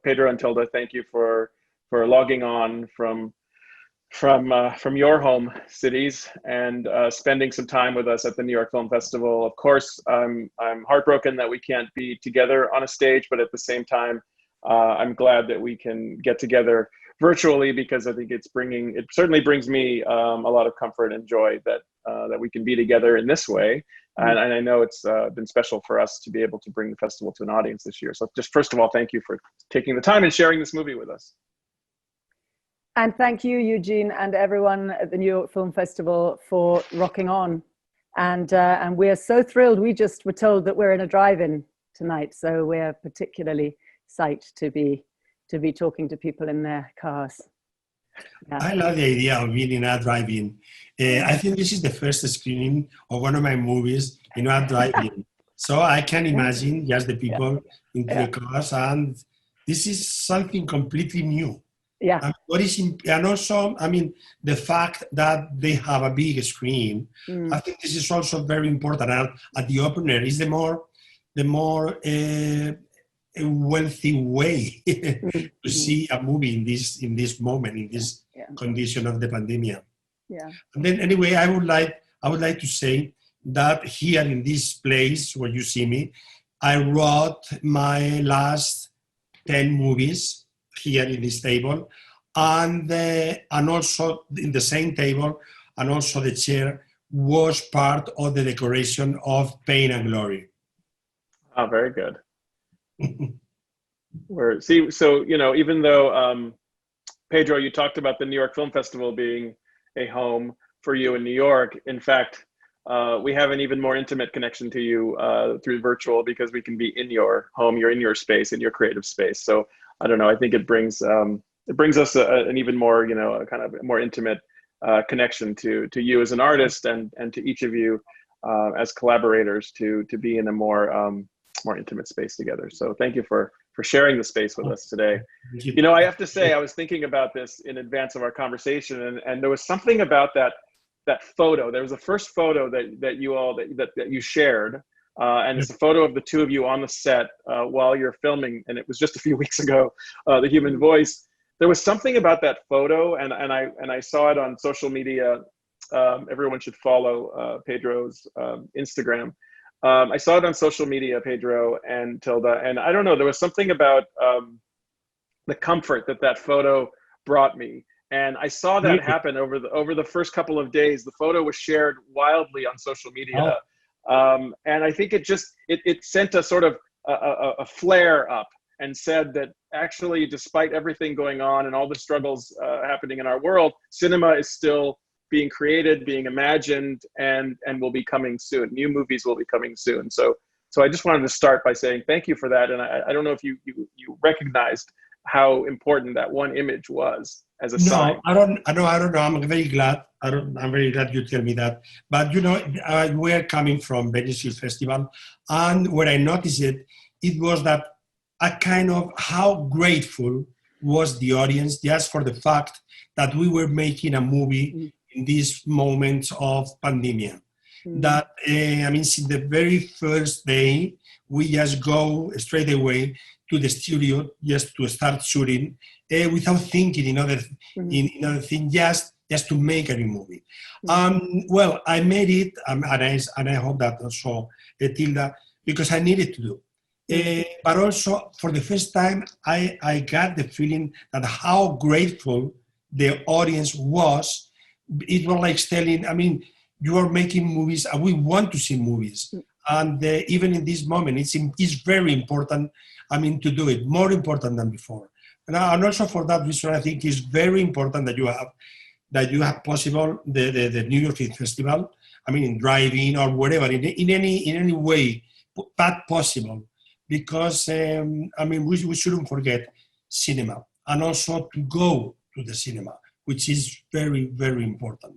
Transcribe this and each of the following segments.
Pedro and Tilda, thank you for logging on from your home cities and spending some time with us at the New York Film Festival. Of course, I'm heartbroken that we can't be together on a stage, but at the same time, I'm glad that we can get together virtually, because I think it certainly brings me a lot of comfort and joy that we can be together in this way. And I know it's been special for us to be able to bring the festival to an audience this year. So just first of all, thank you for taking the time and sharing this movie with us. And thank you, Eugene, and everyone at the New York Film Festival for rocking on. And we're so thrilled. We just were told that we're in a drive-in tonight, so we're particularly psyched to be talking to people in their cars. Yeah. I love the idea of being in a drive-in. I think this is the first screening of one of my movies in a drive-in. So I can imagine just the people into the cars, and this is something completely new. Yeah. And also, I mean, the fact that they have a big screen, I think this is also very important. At the opener is the more wealthy way to see a movie in this moment, in this condition of the pandemic. Yeah. And then anyway, I would like to say that here in this place where you see me, I wrote my last 10 movies here in this table, and also in the same table, and also the chair was part of the decoration of Pain and Glory. Oh, very good. So, you know, even though, Pedro, you talked about the New York Film Festival being a home for you in New York. In fact, we have an even more intimate connection to you through virtual, because we can be in your home, you're in your space, in your creative space. So I don't know, I think it brings us an even more, you know, a kind of more intimate connection to you as an artist, and to each of you as collaborators to be in a more intimate space together. So thank you for sharing the space with us today. You know, I have to say, I was thinking about this in advance of our conversation, and there was something about that photo. There was a first photo that you shared, and it's a photo of the two of you on the set while you're filming, and it was just a few weeks ago, The Human Voice. There was something about that photo, and I saw it on social media. Everyone should follow Pedro's Instagram. I saw it on social media, Pedro and Tilda, and I don't know, there was something about the comfort that photo brought me. And I saw that happen over the first couple of days. The photo was shared wildly on social media. And I think it sent a sort of a flare up, and said that actually, despite everything going on and all the struggles happening in our world, cinema is still being created, being imagined, and will be coming soon. New movies will be coming soon. So I just wanted to start by saying thank you for that. And I don't know if you recognized how important that one image was as a sign. I don't know. I'm very glad. I'm very glad you tell me that. But you know, we're coming from Venice Film Festival, and when I noticed it was that a kind of how grateful was the audience just for the fact that we were making a movie in these moments of pandemic. That, I mean, since the very first day, we just go straight away to the studio just to start shooting without thinking in other things, just to make a new movie. Well, I made it, and I hope that also Tilda, because I needed to do. But also, for the first time, I got the feeling that how grateful the audience was. It was like telling, I mean, you are making movies, and we want to see movies. And even in this moment, it's very important, I mean, to do it, more important than before. And also for that reason, I think it's very important that you have possible the New York Film Festival, I mean, in driving or whatever, in any way, but possible. Because, I mean, we shouldn't forget cinema, and also to go to the cinema, which is very, very important.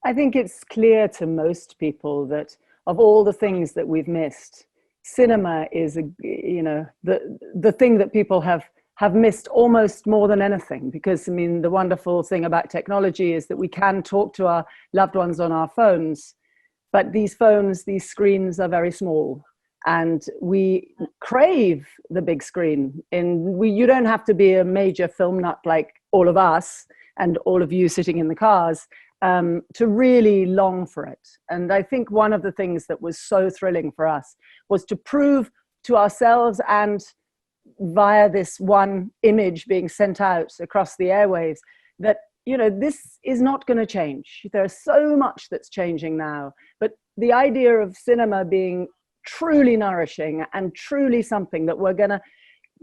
I think it's clear to most people that of all the things that we've missed, cinema is, the thing that people have missed almost more than anything. Because, I mean, the wonderful thing about technology is that we can talk to our loved ones on our phones, but these screens are very small. And we crave the big screen. You don't have to be a major film nut like all of us and all of you sitting in the cars to really long for it. And I think one of the things that was so thrilling for us was to prove to ourselves, and via this one image being sent out across the airwaves, that, you know, this is not going to change. There's so much that's changing now. But the idea of cinema being truly nourishing and truly something that we're going to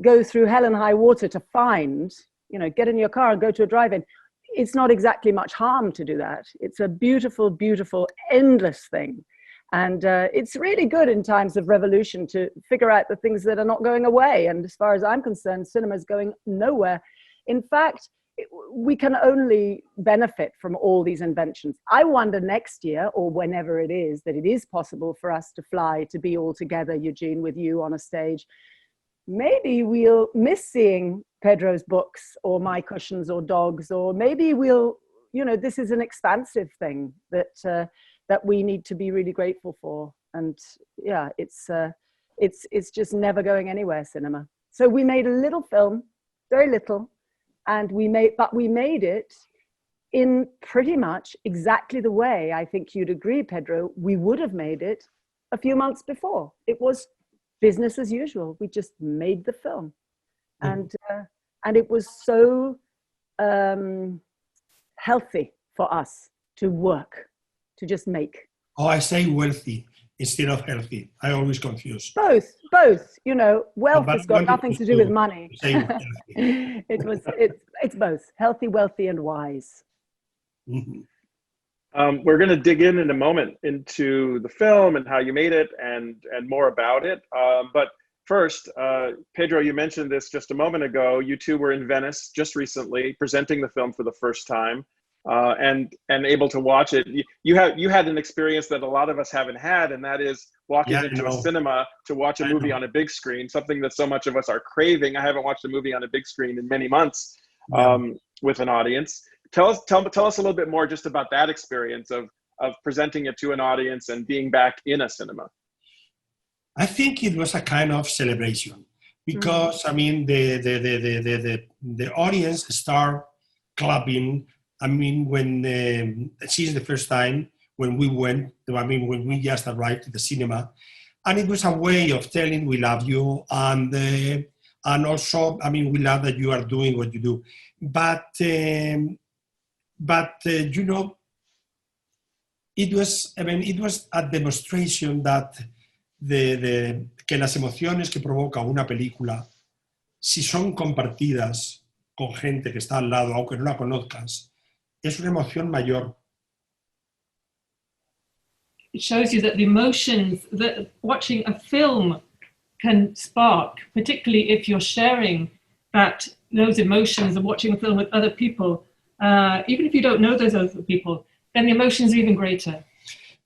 go through hell and high water to find, you know, get in your car and go to a drive-in. It's not exactly much harm to do that. It's a beautiful, beautiful, endless thing. And it's really good in times of revolution to figure out the things that are not going away. And as far as I'm concerned, cinema is going nowhere. In fact, we can only benefit from all these inventions. I wonder next year, or whenever it is, that it is possible for us to fly, to be all together, Eugene, with you on a stage. Maybe we'll miss seeing Pedro's books or my cushions or dogs, or maybe we'll, you know, this is an expansive thing that that we need to be really grateful for. And yeah, it's just never going anywhere, cinema. So we made a little film, very little, and we made it in pretty much exactly the way, I think you'd agree, Pedro, we would have made it a few months before. It was business as usual. We just made the film. And it was so healthy for us to work, to just make. Oh, I say wealthy instead of healthy. I always confuse. Both, you know, wealth has got nothing to do with money. It's both, healthy, wealthy, and wise. Mm-hmm. We're going to dig in a moment into the film and how you made it and more about it. But first, Pedro, you mentioned this just a moment ago. You two were in Venice just recently, presenting the film for the first time. And able to watch it. You had an experience that a lot of us haven't had, and that is walking into a cinema to watch a movie on a big screen, something that so much of us are craving. I haven't watched a movie on a big screen in many months with an audience. Tell us a little bit more just about that experience of presenting it to an audience and being back in a cinema. I think it was a kind of celebration because I mean the audience start clapping. I mean, when since the first time when we went, I mean, when we just arrived to the cinema, and it was a way of telling we love you, and also, I mean, we love that you are doing what you do. But you know, it was a demonstration that que las emociones que provoca una película, si son compartidas con gente que está al lado, aunque no la conozcas, es una emoción mayor. It shows you that the emotions that watching a film can spark, particularly if you're sharing those emotions and watching a film with other people, even if you don't know those other people, then the emotions are even greater.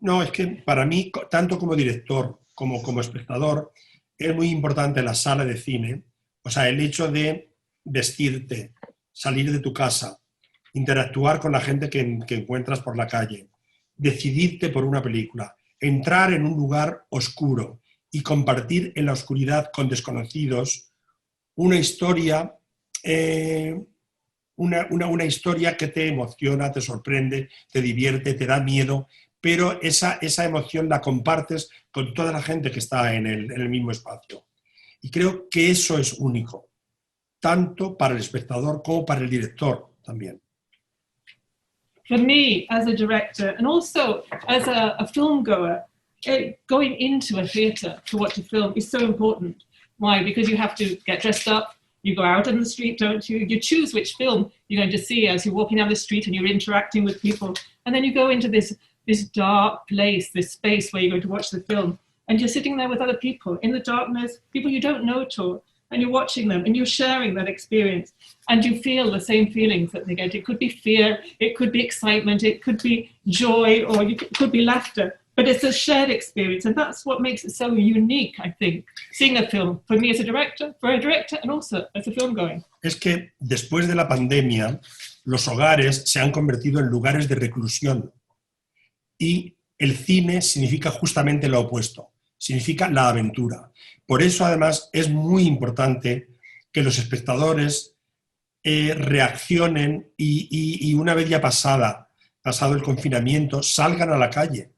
No, es que para mí, tanto como director como espectador, es muy importante la sala de cine, o sea, el hecho de vestirte, salir de tu casa, interactuar con la gente que encuentras por la calle, decidirte por una película, entrar en un lugar oscuro y compartir en la oscuridad con desconocidos una historia, una historia que te emociona, te sorprende, te divierte, te da miedo, pero esa emoción la compartes con toda la gente que está en el mismo espacio. Y creo que eso es único, tanto para el espectador como para el director también. For me, as a director, and also as a film goer, going into a theatre to watch a film is so important. Why? Because you have to get dressed up, you go out on the street, don't you? You choose which film you're going to see as you're walking down the street and you're interacting with people. And then you go into this dark place, this space where you're going to watch the film. And you're sitting there with other people in the darkness, people you don't know at all. And you're watching them and you're sharing that experience and you feel the same feelings that they get. It could be fear, it could be excitement, it could be joy, or it could be laughter, but it's a shared experience. And that's what makes it so unique, I think, seeing a film, for me as a director, for a director, and also as a film going. Es que después de la pandemia, los hogares se han convertido en lugares de reclusión y el cine significa justamente lo opuesto. significa la aventura. Por eso, además, es muy importante que los espectadores reaccionen y una vez ya pasado el confinamiento, salgan a la calle.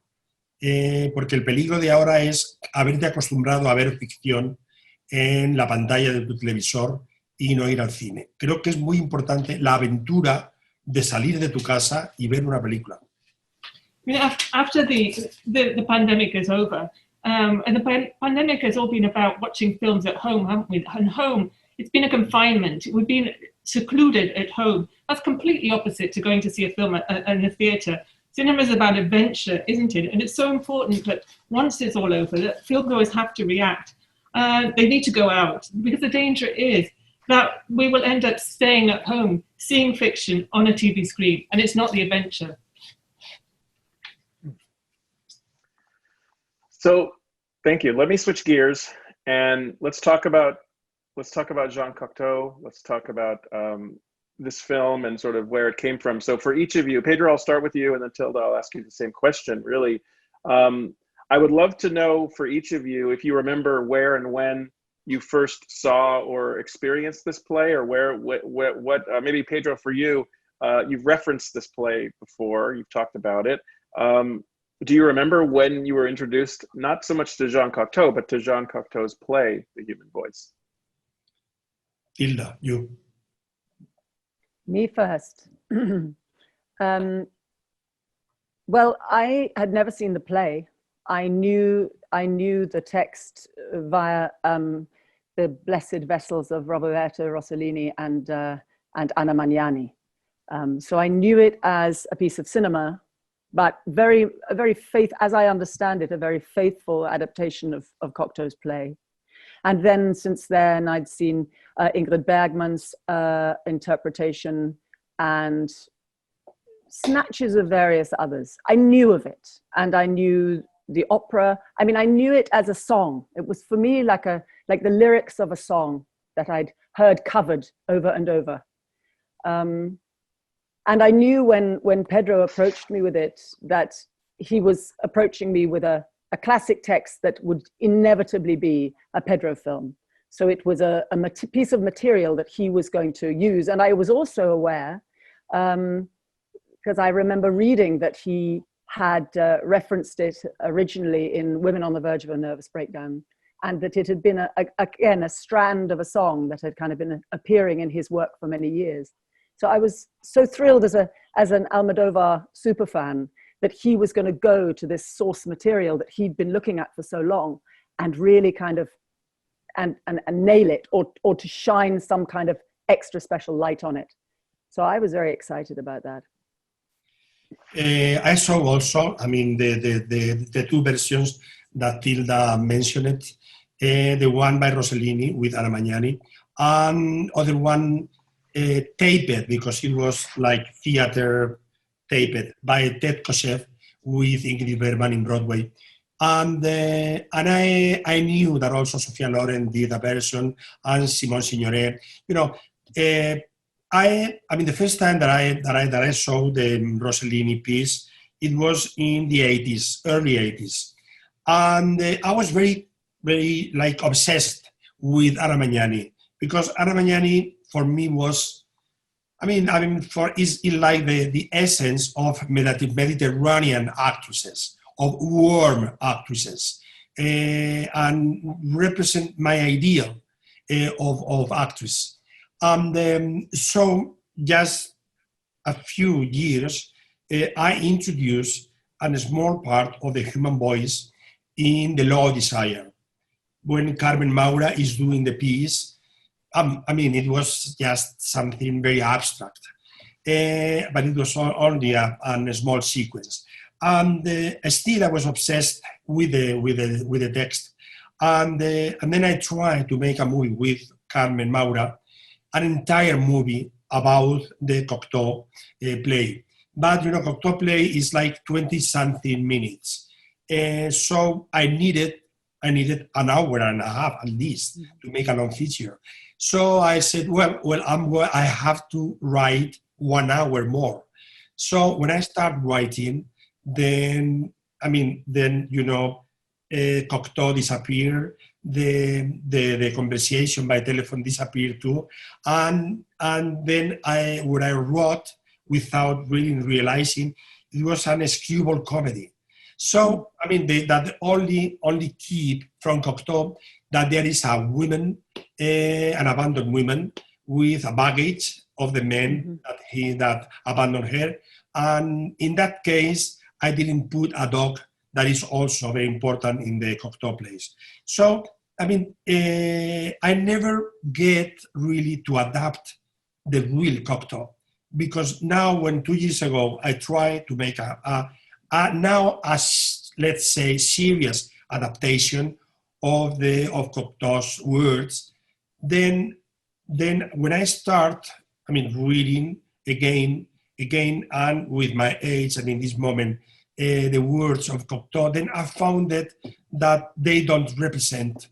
Porque el peligro de ahora es haberte acostumbrado a ver ficción en la pantalla de tu televisor y no ir al cine. Creo que es muy importante la aventura de salir de tu casa y ver una película. I mean, after the pandemic is over, and the pandemic has all been about watching films at home, haven't we? And home, it's been a confinement. We've been secluded at home. That's completely opposite to going to see a film in a theatre. Cinema is about adventure, isn't it? And it's so important that once it's all over, that filmgoers have to react. They need to go out, because the danger is that we will end up staying at home, seeing fiction on a TV screen, and it's not the adventure. So, thank you. Let me switch gears and let's talk about Jean Cocteau. Let's talk about this film and sort of where it came from. So, for each of you, Pedro, I'll start with you, and then Tilda, I'll ask you the same question. Really, I would love to know for each of you if you remember where and when you first saw or experienced this play, or what maybe Pedro, for you, you've referenced this play before. You've talked about it. Do you remember when you were introduced, not so much to Jean Cocteau, but to Jean Cocteau's play, The Human Voice? Tilda, you. Me first. Well, I had never seen the play. I knew the text via the Blessed Vessels of Roberto Rossellini and Anna Magnani. So I knew it as a piece of cinema, but as I understand it, a very faithful adaptation of Cocteau's play. And then since then, I'd seen Ingrid Bergman's interpretation and snatches of various others. I knew of it, and I knew the opera. I mean, I knew it as a song. It was for me like the lyrics of a song that I'd heard covered over and over. And I knew when Pedro approached me with it, that he was approaching me with a classic text that would inevitably be a Pedro film. So it was a piece of material that he was going to use. And I was also aware, because I remember reading that he had referenced it originally in Women on the Verge of a Nervous Breakdown, and that it had been, again, a strand of a song that had kind of been appearing in his work for many years. So I was so thrilled as an Almodóvar superfan that he was going to go to this source material that he'd been looking at for so long and really kind of and nail it, or to shine some kind of extra special light on it. So I was very excited about that. I saw also, I mean, the two versions that Tilda mentioned, the one by Rossellini with Anna Magnani, and other one taped, because it was like theater taped, by Ted Koshev with Ingrid Bergman in Broadway. And I knew that also Sophia Loren did a version, and Simone Signoret. You know, I mean, the first time that I saw the Rossellini piece, it was in the 80s, early 80s. And I was very, very like obsessed with Anna Magnani, because Anna Magnani for me was, is like the essence of Mediterranean actresses, of warm actresses, and represent my ideal of actress. And so just a few years, I introduced a small part of the human voice in The Law of Desire. When Carmen Maura is doing the piece, it was just something very abstract, but it was only a small sequence. And still I was obsessed with the text. And then I tried to make a movie with Carmen Maura, an entire movie about the Cocteau play. But, you know, Cocteau play is like 20-something minutes. So I needed an hour and a half at least to make a long feature. So I said, I have to write 1 hour more. So when I start writing, then, you know, Cocteau disappeared, the conversation by telephone disappeared too, and then what I wrote without really realizing, it was an screwball comedy. So I mean, that only keep from Cocteau that there is a woman, an abandoned woman with a baggage of the men that abandoned her, and in that case, I didn't put a dog. That is also very important in the Cocteau plays. So, I mean, I never get really to adapt the real Cocteau, because now when 2 years ago I tried to make let's say, serious adaptation of Cocteau's words, then when I start, I mean, reading again, and with my age, and in this moment, the words of Cocteau, then I found that they don't represent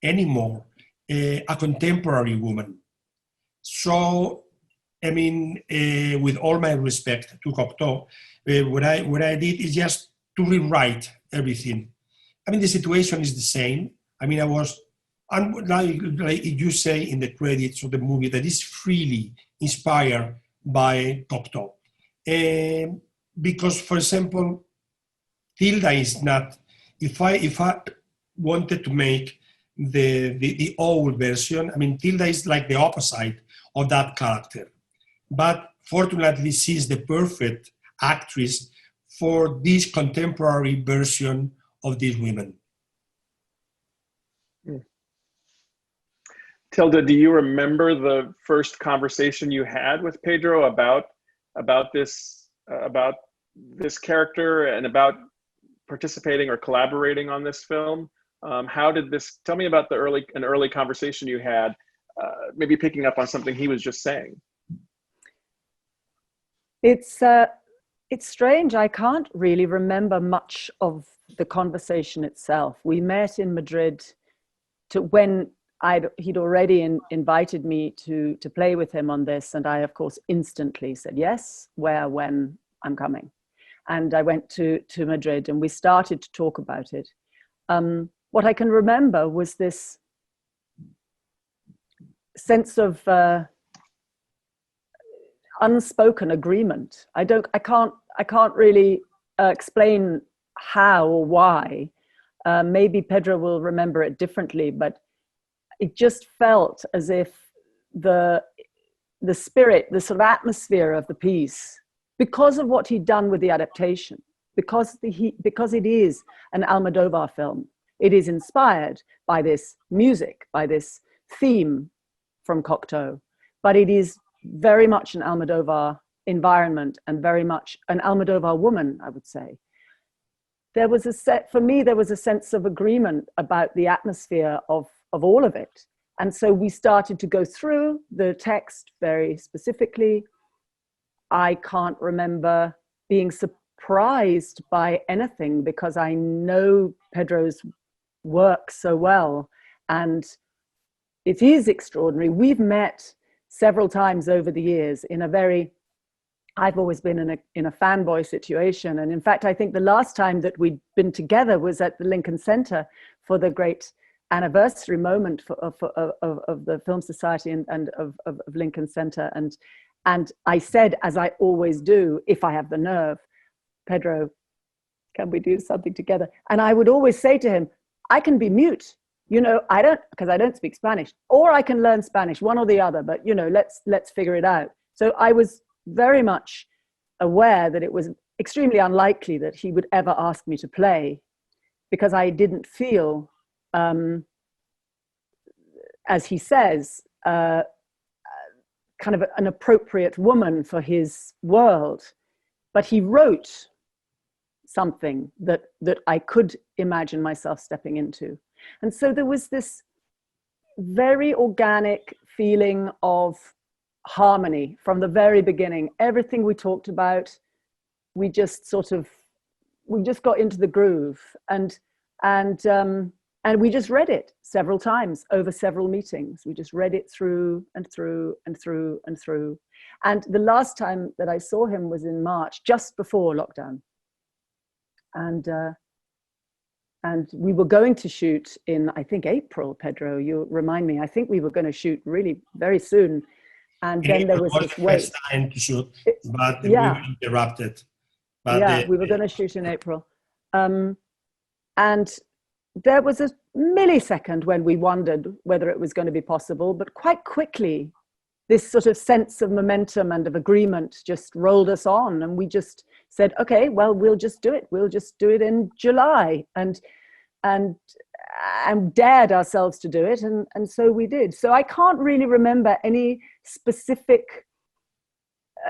anymore a contemporary woman. So, I mean, with all my respect to Cocteau, what I did is just to rewrite everything. I mean, the situation is the same. I mean, like you say in the credits of the movie, that is freely inspired by Cocteau. Because, for example, Tilda is not, if I wanted to make the old version, I mean, Tilda is like the opposite of that character. But fortunately, she's the perfect actress for this contemporary version of these women. Tilda, do you remember the first conversation you had with Pedro about this character and about participating or collaborating on this film? How did this? Tell me about an early conversation you had, maybe picking up on something he was just saying. It's strange. I can't really remember much of the conversation itself. We met in Madrid when he'd already invited me to play with him on this, and I, of course, instantly said yes, where, when, I'm coming. And I went to Madrid, and we started to talk about it. What I can remember was this sense of unspoken agreement. I can't really explain how or why. Maybe Pedro will remember it differently, but it just felt as if the spirit, the sort of atmosphere of the piece, because of what he'd done with the adaptation, because it is an Almodóvar film, it is inspired by this music, by this theme from Cocteau, but it is very much an Almodóvar environment and very much an Almodóvar woman, I would say. For me, there was a sense of agreement about the atmosphere of all of it. And so we started to go through the text very specifically. I can't remember being surprised by anything because I know Pedro's work so well, and it is extraordinary. We've met several times over the years I've always been in a fanboy situation. And in fact, I think the last time that we'd been together was at the Lincoln Center for the great anniversary moment of the Film Society and of Lincoln Center. And I said, as I always do, if I have the nerve, Pedro, can we do something together? And I would always say to him, I can be mute, because I don't speak Spanish, or I can learn Spanish, one or the other, but let's figure it out. So I was very much aware that it was extremely unlikely that he would ever ask me to play, because I didn't feel, as he says, kind of an appropriate woman for his world. But he wrote something that I could imagine myself stepping into. And so there was this very organic feeling of harmony from the very beginning. Everything we talked about, we just got into the groove, and we just read it several times over several meetings. We just read it through and through and through and through. And the last time that I saw him was in March, just before lockdown. And and we were going to shoot in, I think, April. Pedro, you remind me. I think we were going to shoot really very soon, and then there was this wait. First time to shoot, but we Yeah. were interrupted. But Yeah, we were going to shoot in April, and there was a millisecond when we wondered whether it was going to be possible, but quite quickly, this sort of sense of momentum and of agreement just rolled us on, and we just said, okay, well, we'll just do it. We'll just do it in July, and dared ourselves to do it, and so we did. So I can't really remember any specific,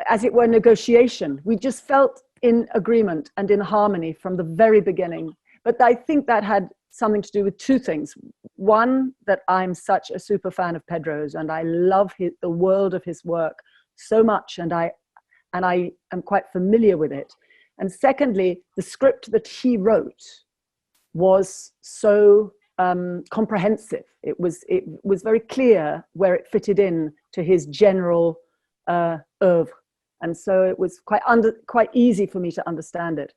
as it were, negotiation. We just felt in agreement and in harmony from the very beginning. But I think that had something to do with two things. One, that I'm such a super fan of Pedro's, and I love the world of his work so much, and I am quite familiar with it. And secondly, the script that he wrote was so comprehensive. It was very clear where it fitted in to his general oeuvre, and so it was quite easy for me to understand it.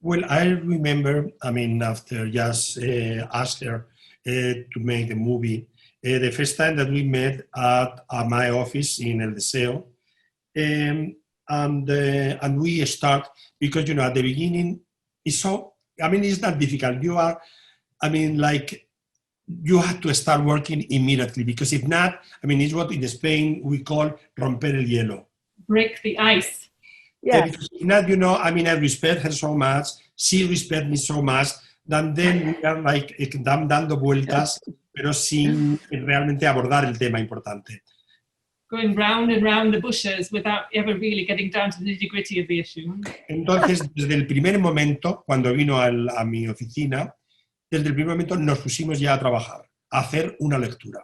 Well, I remember, I mean, after just asked her to make the movie, the first time that we met at my office in El Deseo, and we start, because, you know, at the beginning, it's so, I mean, it's not difficult. You are, I mean, like, you have to start working immediately, because if not, I mean, it's what in Spain we call romper el hielo. Break the ice. Yes. Because if not, you know, I mean, I respect her so much, she respects me so much, that then we are like dando vueltas, pero sin realmente abordar el tema importante. Going round and round the bushes without ever really getting down to the nitty-gritty of the issue. Entonces, desde el primer momento, cuando vino a mi oficina, desde el primer momento nos pusimos ya a trabajar, a hacer una lectura.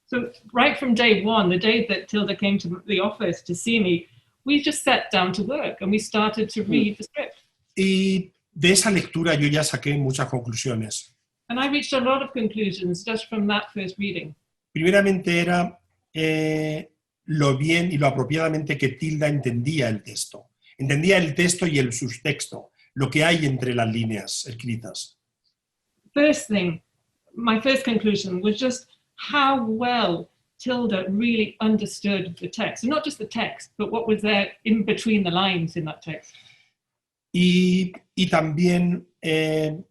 So right from day one, the day that Tilda came to the office to see me, we just sat down to work and we started to read the script. Y de esa lectura yo ya saqué muchas conclusiones. And I reached a lot of conclusions just from that first reading. Primeramente era lo bien y lo apropiadamente que Tilda entendía el texto. Entendía el texto y el subtexto, lo que hay entre las líneas escritas. First thing, my first conclusion was just how well Tilda really understood the text. And not just the text, but what was there in between the lines in that text. Y también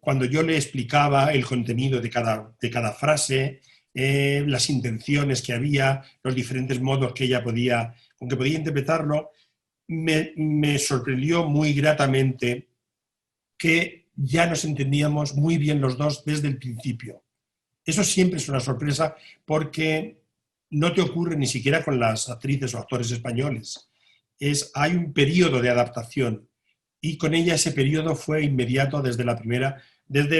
cuando yo le explicaba el contenido de cada frase, las intenciones que había, los diferentes modos que ella con que podía interpretarlo, me sorprendió muy gratamente que ya nos entendíamos muy bien los dos desde el principio. Eso siempre es una sorpresa, porque no te ocurre ni siquiera con las actrices o actores españoles. Hay un periodo de adaptación, y con ella ese periodo fue inmediato desde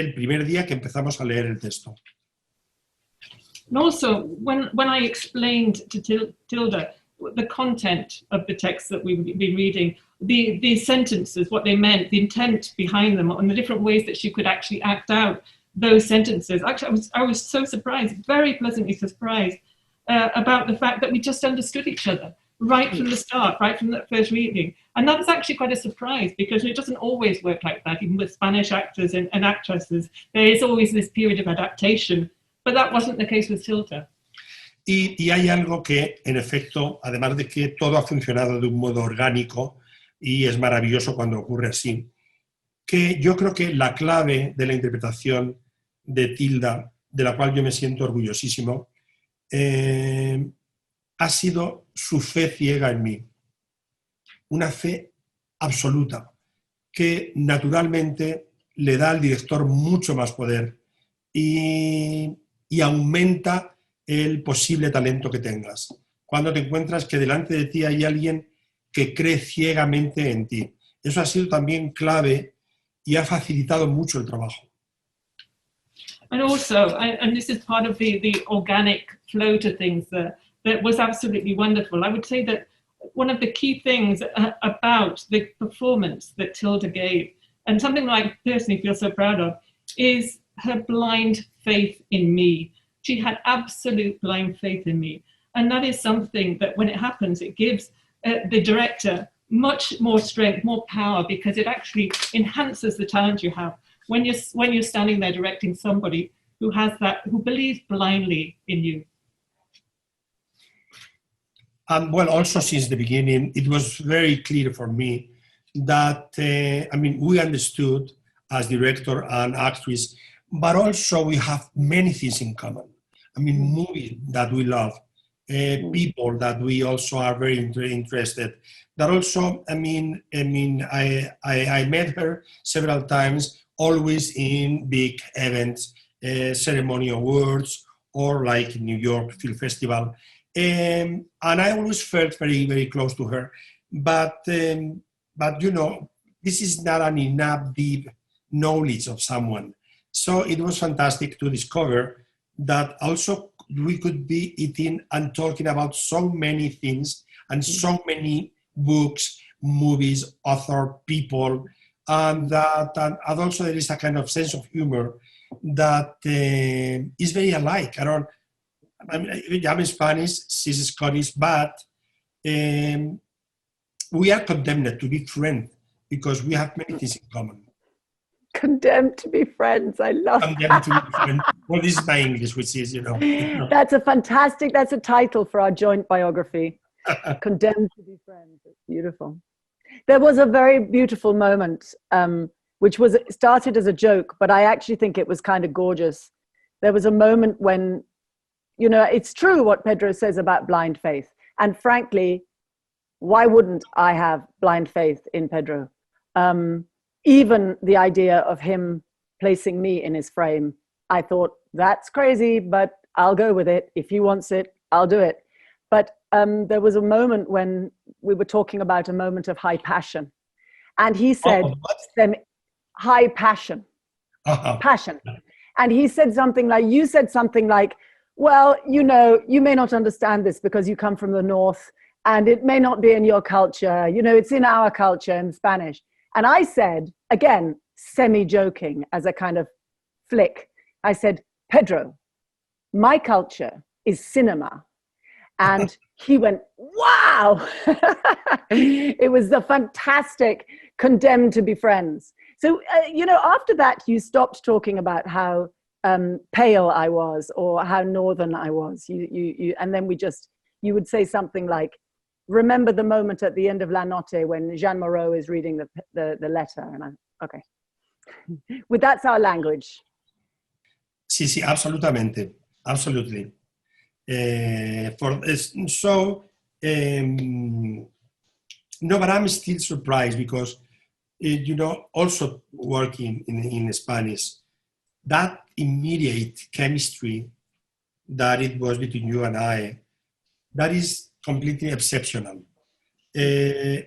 el primer día que empezamos a leer el texto. And also, when I explained to Tilda the content of the text that we've been reading, the sentences, what they meant, the intent behind them, and the different ways that she could actually act out those sentences, actually I was so surprised, very pleasantly surprised about the fact that we just understood each other right from the start, right from that first reading. And that was actually quite a surprise, because it doesn't always work like that, even with Spanish actors and actresses. There is always this period of adaptation, but that wasn't the case with Tilda. Y hay algo que, en efecto, además de que todo ha funcionado de un modo orgánico, y es maravilloso cuando ocurre así, que yo creo que la clave de la interpretación de Tilda, de la cual yo me siento orgullosísimo, ha sido su fe ciega en mí. Una fe absoluta, que naturalmente le da al director mucho más poder y aumenta el posible talento que tengas. Cuando te encuentras que delante de ti hay alguien que cree ciegamente en ti. Eso ha sido también clave y ha facilitado mucho el trabajo. And also, and this is part of the organic flow to things that was absolutely wonderful. I would say that one of the key things about the performance that Tilda gave, and something that I personally feel so proud of, is her blind faith in me. She had absolute blind faith in me. And that is something that when it happens, it gives the director much more strength, more power, because it actually enhances the talent you have when you're standing there directing somebody who has that, who believes blindly in you. Well, also since the beginning, it was very clear for me that, I mean, we understood as director and actress, but also we have many things in common. I mean, movies that we love, people that we also are very interested. That also, I met her several times, always in big events, ceremony awards, or like New York Film Festival. And I always felt very, very close to her. But you know, this is not an enough deep knowledge of someone. So it was fantastic to discover that also we could be eating and talking about so many things and so many books, movies, author, people, and and also there is a kind of sense of humor that is very alike. I'm Spanish, she's Scottish, but we are condemned to be friends because we have many things in common. Condemned to be friends. I love Condemned to be friends. Well, this is my English, which is, you know. That's a title for our joint biography. Condemned to be friends. It's beautiful. There was a very beautiful moment, which started as a joke, but I actually think it was kind of gorgeous. There was a moment when, you know, it's true what Pedro says about blind faith. And frankly, why wouldn't I have blind faith in Pedro? Even the idea of him placing me in his frame, I thought, that's crazy, but I'll go with it. If he wants it, I'll do it. But there was a moment when we were talking about a moment of high passion. And he said, high passion, passion. And he said something like, you said something like, well, you know, you may not understand this because you come from the North and it may not be in your culture. You know, it's in our culture in Spanish. And I said, again, semi-joking as a kind of flick, I said, Pedro, my culture is cinema. And he went, wow. It was a fantastic condemned to be friends. So, you know, after that, you stopped talking about how pale I was or how northern I was. And then you would say something like, remember the moment at the end of La Notte when Jean Moreau is reading the letter. And I'm, okay. That's our language. Sí, absolutamente. Absolutely. No, but I'm still surprised because, you know, also working in Spanish, that immediate chemistry that it was between you and I, that is completely exceptional. And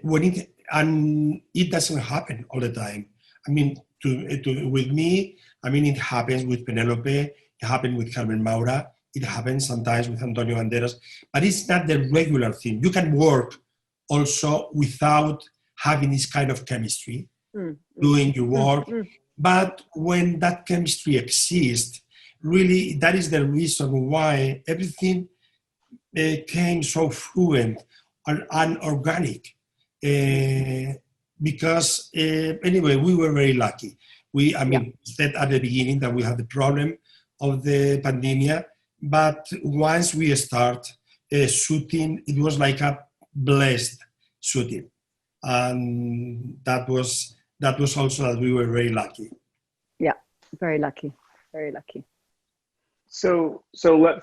it doesn't happen all the time. I mean, with me, I mean, it happens with Penelope, it happened with Carmen Maura, it happens sometimes with Antonio Banderas, but it's not the regular thing. You can work also without having this kind of chemistry, doing your work. But when that chemistry exists, really, that is the reason why everything came so fluent and organic. Because anyway, we were very lucky. We said at the beginning that we had the problem of the pandemic, but once we start shooting, it was like a blessed shooting, and that was also that we were very lucky. Yeah, very lucky, very lucky. So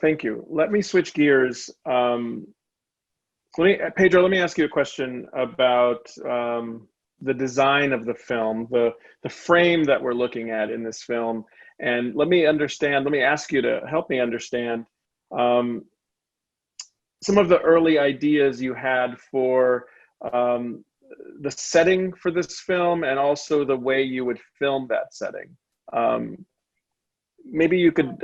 thank you. Let me switch gears. Pedro, let me ask you a question about the design of the film, the frame that we're looking at in this film. And let me ask you to help me understand some of the early ideas you had for the setting for this film and also the way you would film that setting. Maybe you could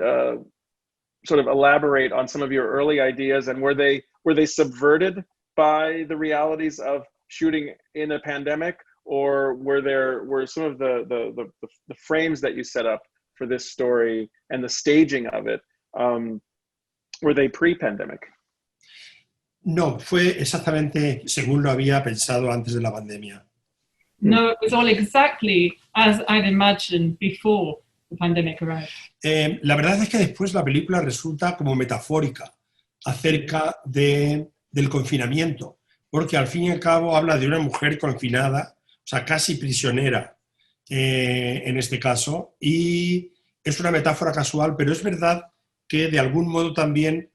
sort of elaborate on some of your early ideas, and were they subverted by the realities of shooting in a pandemic, or were some of the frames that you set up for this story and the staging of it, were they pre-pandemic? No, fue exactamente según lo había pensado antes de la pandemia. No, it was all exactly as I'd imagined before the pandemic arrived. La verdad es que después la película resulta como metafórica acerca del confinamiento, porque al fin y al cabo habla de una mujer confinada, o sea, casi prisionera en este caso, y es una metáfora casual, pero es verdad que de algún modo también,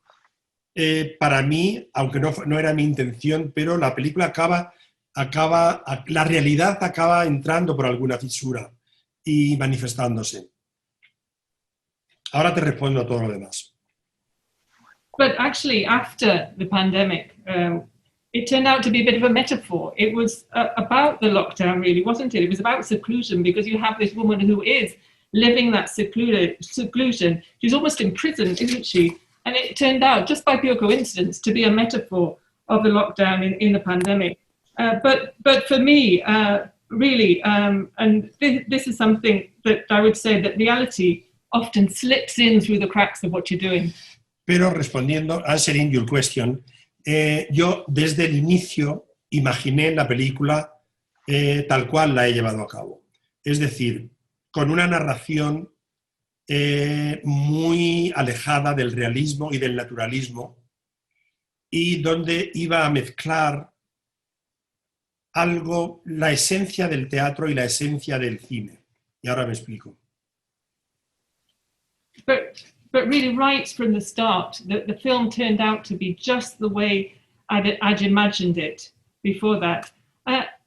para mí, aunque no era mi intención, pero la película la realidad acaba entrando por alguna fisura y manifestándose. Ahora te respondo a todo lo demás. But actually, after the pandemic, it turned out to be a bit of a metaphor. It was about the lockdown, really, wasn't it? It was about seclusion, because you have this woman who is living that seclusion. She's almost imprisoned, isn't she? And it turned out, just by pure coincidence, to be a metaphor of the lockdown in the pandemic. But for me, really, and this is something that I would say that reality often slips in through the cracks of what you're doing. Pero respondiendo, answering your question, yo desde el inicio imaginé la película tal cual la he llevado a cabo. Es decir, con una narración muy alejada del realismo y del naturalismo, y donde iba a mezclar algo, la esencia del teatro y la esencia del cine. Y ahora me explico. But really, right from the start, the film turned out to be just the way I'd imagined it before that.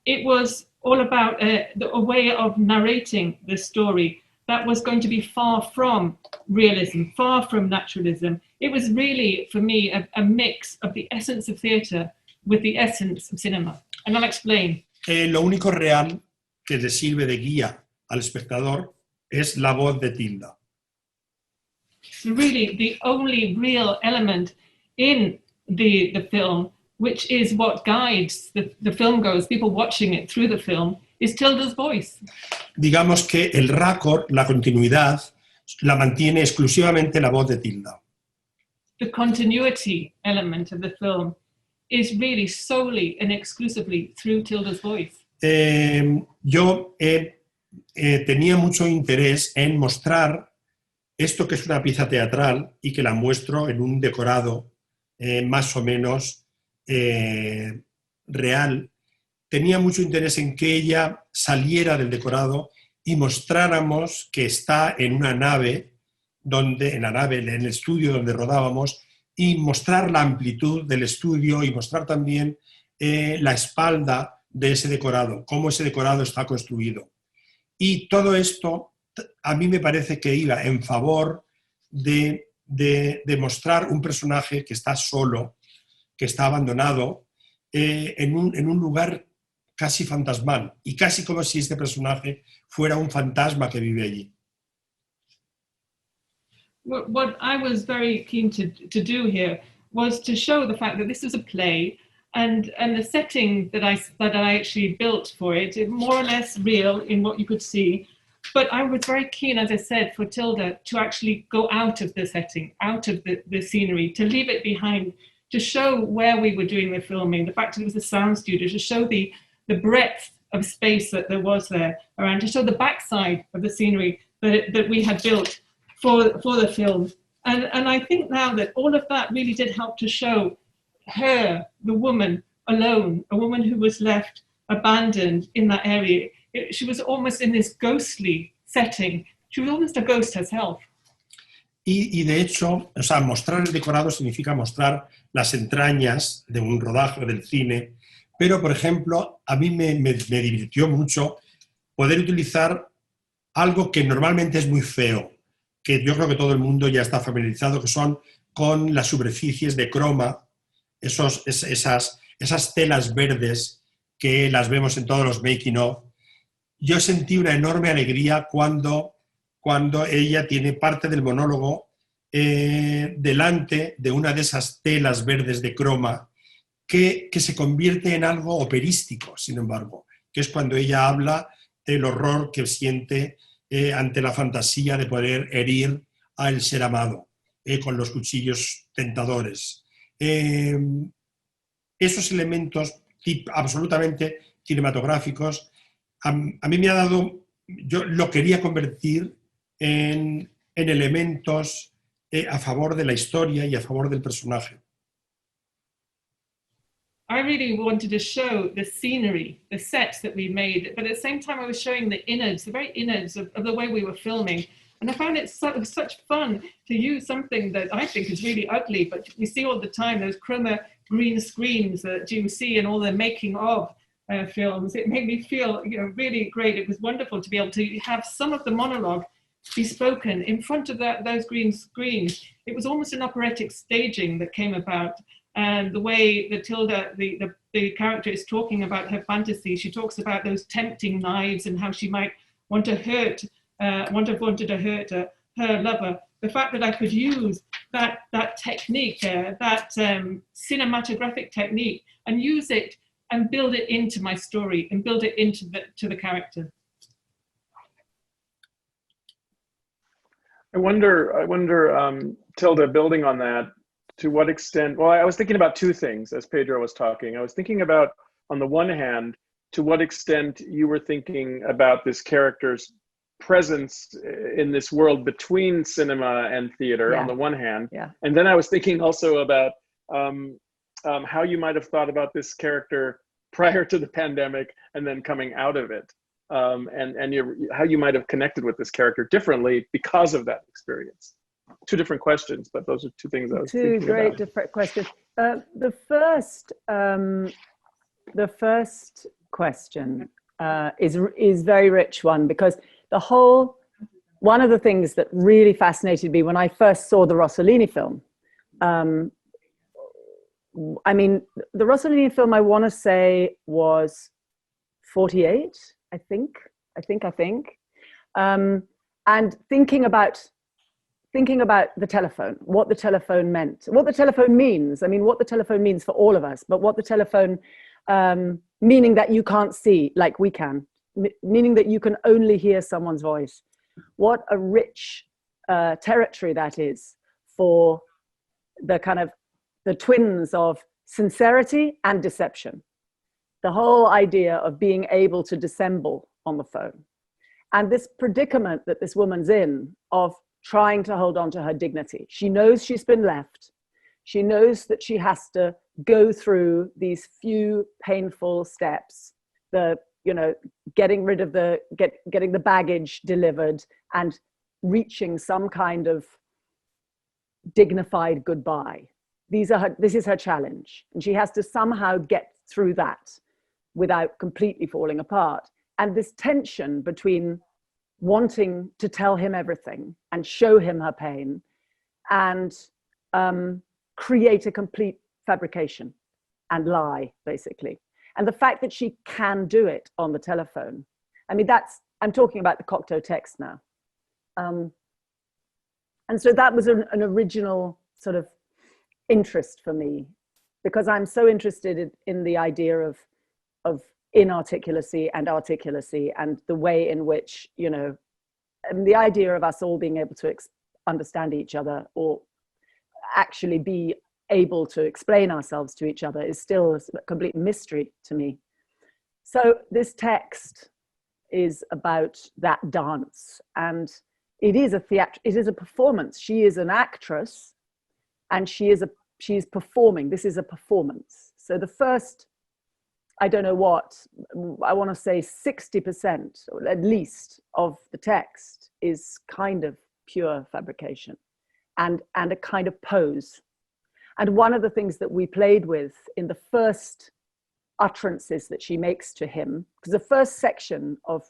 It was all about a way of narrating the story that was going to be far from realism, far from naturalism. It was really, for me, a mix of the essence of theatre with the essence of cinema. And I'll explain. Lo único real que le sirve de guía al espectador es la voz de Tilda. Really, the only real element in the film, which is what guides the film goers, people watching it through the film, is Tilda's voice. Digamos que el rapport, la continuidad, la mantiene exclusivamente la voz de Tilda. The continuity element of the film is really solely and exclusively through Tilda's voice. Yo tenía mucho interés en mostrar esto que es una pieza teatral y que la muestro en un decorado más o menos real. Tenía mucho interés en que ella saliera del decorado y mostráramos que está en una nave, en el estudio donde rodábamos, y mostrar la amplitud del estudio y mostrar también la espalda de ese decorado, cómo ese decorado está construido. Y todo esto a mí me parece que iba en favor de mostrar un personaje que está solo, que está abandonado, en un lugar casi fantasmal, y casi como si este personaje fuera un fantasma que vive allí. What I was very keen to do here was to show the fact that this is a play, and the setting that I actually built for it is more or less real in what you could see. But I was very keen, as I said, for Tilda to actually go out of the setting, out of the scenery, to leave it behind, to show where we were doing the filming, the fact that it was a sound studio, to show the breadth of space that there was there around, to show the backside of the scenery that we had built for the film. And I think now that all of that really did help to show her, the woman, alone, a woman who was left abandoned in that area. She was almost in this ghostly setting. She was almost a ghost herself. Y de hecho, o sea, mostrar el decorado significa mostrar las entrañas de un rodaje del cine, pero, por ejemplo, a mí me divirtió mucho poder utilizar algo que normalmente es muy feo, que yo creo que todo el mundo ya está familiarizado, que son con las superficies de croma, esas telas verdes que las vemos en todos los making of. Yo sentí una enorme alegría cuando ella tiene parte del monólogo delante de una de esas telas verdes de croma que se convierte en algo operístico, sin embargo, que es cuando ella habla del horror que siente ante la fantasía de poder herir al ser amado con los cuchillos tentadores. esos elementos absolutamente cinematográficos, a mí me ha dado, yo lo quería convertir en elementos a favor de la historia y a favor del personaje. I really wanted to show the scenery, the sets that we made, but at the same time I was showing the innards, the very innards of the way we were filming. And I found it such fun to use something that I think is really ugly, but we see all the time, those chroma green screens that you see in all the making of films. It made me feel, really great. It was wonderful to be able to have some of the monologue be spoken in front of those green screens. It was almost an operatic staging that came about. And the way that Tilda, the character, is talking about her fantasy, she talks about those tempting knives and how she might want to hurt, wanted to hurt her lover. The fact that I could use that technique, that cinematographic technique, and use it and build it into my story and build it into the character. I wonder, Tilda, building on that, to what extent, well, I was thinking about two things as Pedro was talking. I was thinking about, on the one hand, to what extent you were thinking about this character's presence in this world between cinema and theater, on the one hand. Yeah. And then I was thinking also about how you might have thought about this character prior to the pandemic and then coming out of it. And how you might have connected with this character differently because of that experience. Two different questions, but those are two things I was thinking about. Two great different questions. The first question is very rich one, because one of the things that really fascinated me when I first saw the Rossellini film, I mean, the Rossellini film, I want to say, was 48, I think. And thinking about the telephone, what the telephone meant, what the telephone means. I mean, what the telephone means for all of us, but what the telephone, meaning that you can't see like we can, meaning that you can only hear someone's voice. What a rich territory that is for the kind of the twins of sincerity and deception. The whole idea of being able to dissemble on the phone. And this predicament that this woman's in of trying to hold on to her dignity. She knows she's been left. She knows that she has to go through these few painful steps, getting rid of getting the baggage delivered and reaching some kind of dignified goodbye. This is her challenge. And she has to somehow get through that without completely falling apart. And this tension between wanting to tell him everything and show him her pain and create a complete fabrication and lie, basically. And the fact that she can do it on the telephone. I mean, I'm talking about the Cocteau text now. And so that was an original sort of interest for me, because I'm so interested in the idea of inarticulacy and articulacy, and the way in which, and the idea of us all being able to understand each other or actually be able to explain ourselves to each other is still a complete mystery to me. So this text is about that dance, and it is a performance. She is an actress, and she's performing. This is a performance. So the first, I don't know what, I want to say 60% or at least of the text is kind of pure fabrication and a kind of pose. And one of the things that we played with in the first utterances that she makes to him, because the first section of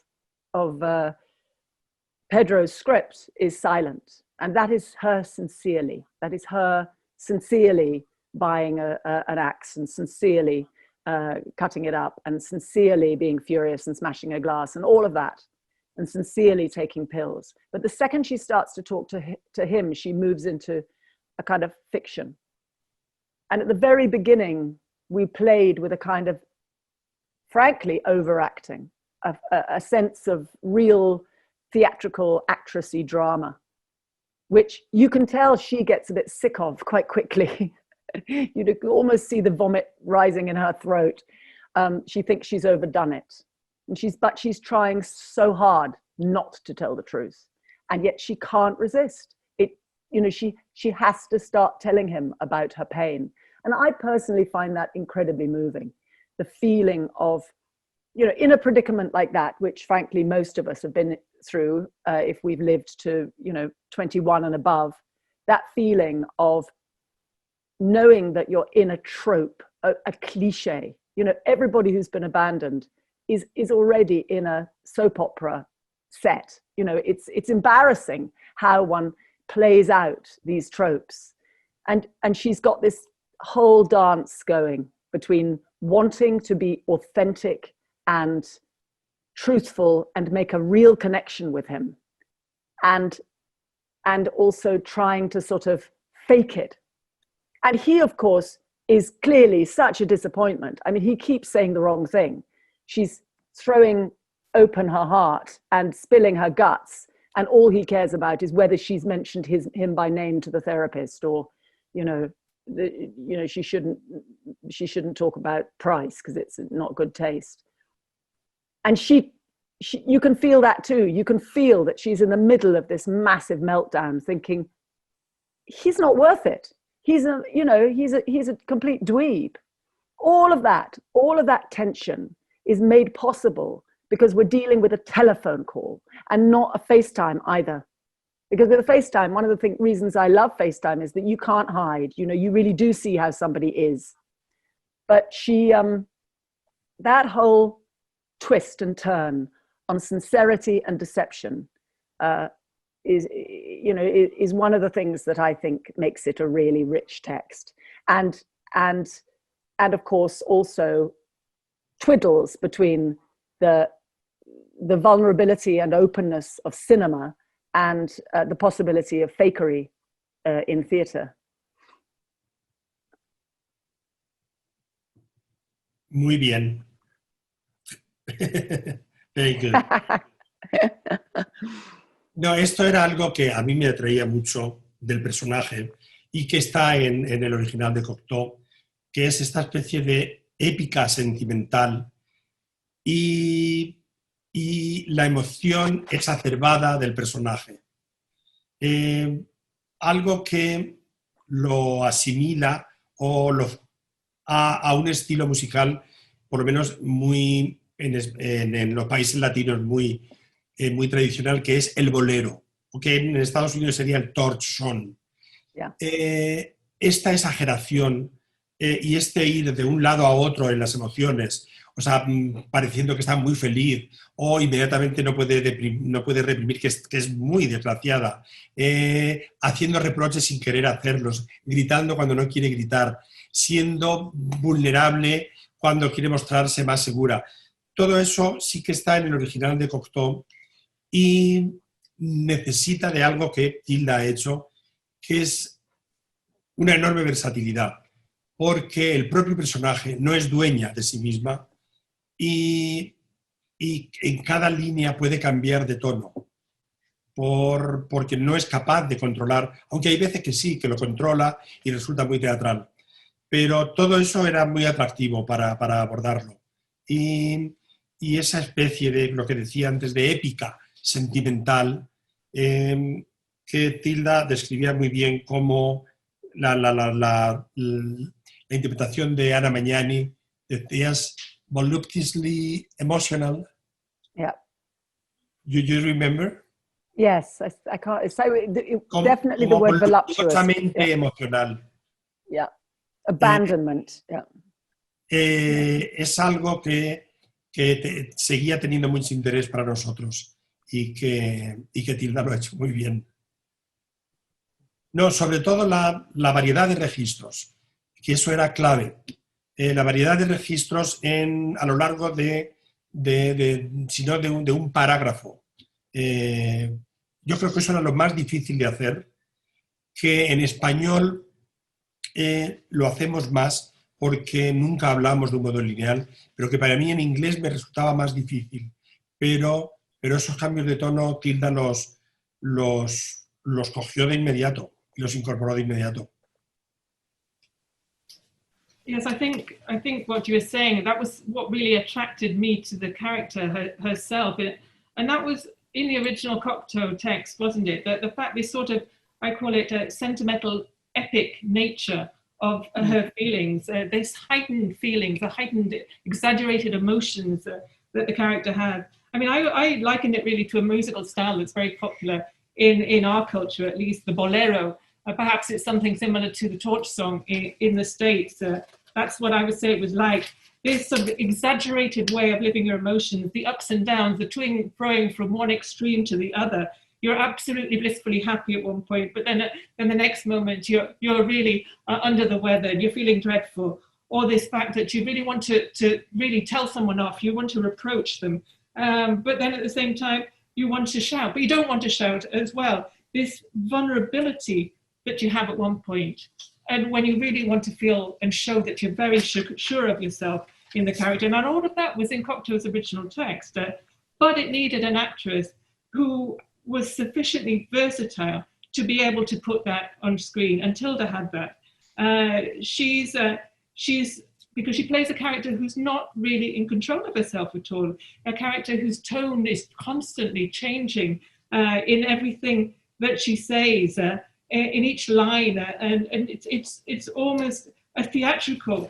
Pedro's script is silent, and that is her sincerely. That is her sincerely buying an axe and sincerely cutting it up and sincerely being furious and smashing a glass and all of that, and sincerely taking pills. But the second she starts to talk to him, she moves into a kind of fiction. And at the very beginning, we played with a kind of, frankly, overacting, a sense of real theatrical actressy drama, which you can tell she gets a bit sick of quite quickly. You could almost see the vomit rising in her throat. She thinks she's overdone it. But she's trying so hard not to tell the truth. And yet she can't resist it. She has to start telling him about her pain. And I personally find that incredibly moving. The feeling of, in a predicament like that, which frankly most of us have been through, if we've lived to 21 and above, that feeling of knowing that you're in a trope, a cliche. Everybody who's been abandoned is already in a soap opera set. It's embarrassing how one plays out these tropes, and she's got this whole dance going between wanting to be authentic and truthful and make a real connection with him, and also trying to sort of fake it. And he, of course, is clearly such a disappointment. I mean, he keeps saying the wrong thing. She's throwing open her heart and spilling her guts, and all he cares about is whether she's mentioned him by name to the therapist, or she shouldn't talk about price because it's not good taste. And she you can feel that too. You can feel that she's in the middle of this massive meltdown, thinking he's not worth it. He's a complete dweeb. All of that tension is made possible because we're dealing with a telephone call and not a FaceTime either. Because with a FaceTime, one of the reasons I love FaceTime is that you can't hide. You really do see how somebody is. But that whole twist and turn on sincerity and deception is one of the things that I think makes it a really rich text. And of course also twiddles between the vulnerability and openness of cinema and the possibility of fakery in theatre. Muy bien. Very good. No, esto era algo que a mí me atraía mucho del personaje y que está en el original de Cocteau, que es esta especie de épica sentimental y la emoción exacerbada del personaje. Algo que lo asimila a un estilo musical, por lo menos muy en los países latinos muy tradicional, que es el bolero, que en Estados Unidos sería el torch song. Yeah. Esta exageración y este ir de un lado a otro en las emociones, o sea, pareciendo que está muy feliz o inmediatamente no puede reprimir, que es muy desgraciada, haciendo reproches sin querer hacerlos, gritando cuando no quiere gritar, siendo vulnerable cuando quiere mostrarse más segura. Todo eso sí que está en el original de Cocteau y necesita de algo que Tilda ha hecho, que es una enorme versatilidad, porque el propio personaje no es dueña de sí misma y en cada línea puede cambiar de tono, porque no es capaz de controlar, aunque hay veces que sí, que lo controla y resulta muy teatral. Pero todo eso era muy atractivo para abordarlo. Y esa especie de, lo que decía antes, de épica sentimental, que Tilda describía muy bien como la interpretación de Anna Magnani, decías voluptuously emotional. Yeah. You remember? Yes, I can't. So definitely the word voluptuous. Yeah. Emocional. Yeah. Abandonment. Yeah. Es algo que seguía teniendo mucho interés para nosotros y que Tilda lo ha hecho muy bien. No, sobre todo la variedad de registros, que eso era clave. La variedad de registros a lo largo de un parágrafo. Yo creo que eso era lo más difícil de hacer, que en español lo hacemos más porque nunca hablamos de un modo lineal, pero que para mí en inglés me resultaba más difícil. Pero esos cambios de tono Tilda los cogió de inmediato y los incorporó de inmediato. Yes, I think what you were saying, that was what really attracted me to the character herself. And that was in the original Cocteau text, wasn't it? The fact, this sort of, I call it a sentimental epic nature of her feelings, this heightened feelings, the heightened exaggerated emotions that the character had. I mean, I liken it really to a musical style that's very popular in our culture, at least, the bolero. Perhaps it's something similar to the torch song in the States. That's what I would say it was like. This sort of exaggerated way of living your emotions, the ups and downs, the to and froing from one extreme to the other. You're absolutely blissfully happy at one point, but then the next moment you're really under the weather and you're feeling dreadful. Or this fact that you really want to really tell someone off, you want to reproach them, but then at the same time you want to shout, but you don't want to shout as well. This vulnerability that you have at one point, and when you really want to feel and show that you're very sure of yourself in the character. And all of that was in Cocteau's original text, but it needed an actress who was sufficiently versatile to be able to put that on screen, and Tilda had that. She's because she plays a character who's not really in control of herself at all, a character whose tone is constantly changing in everything that she says, in each line, and it's almost a theatrical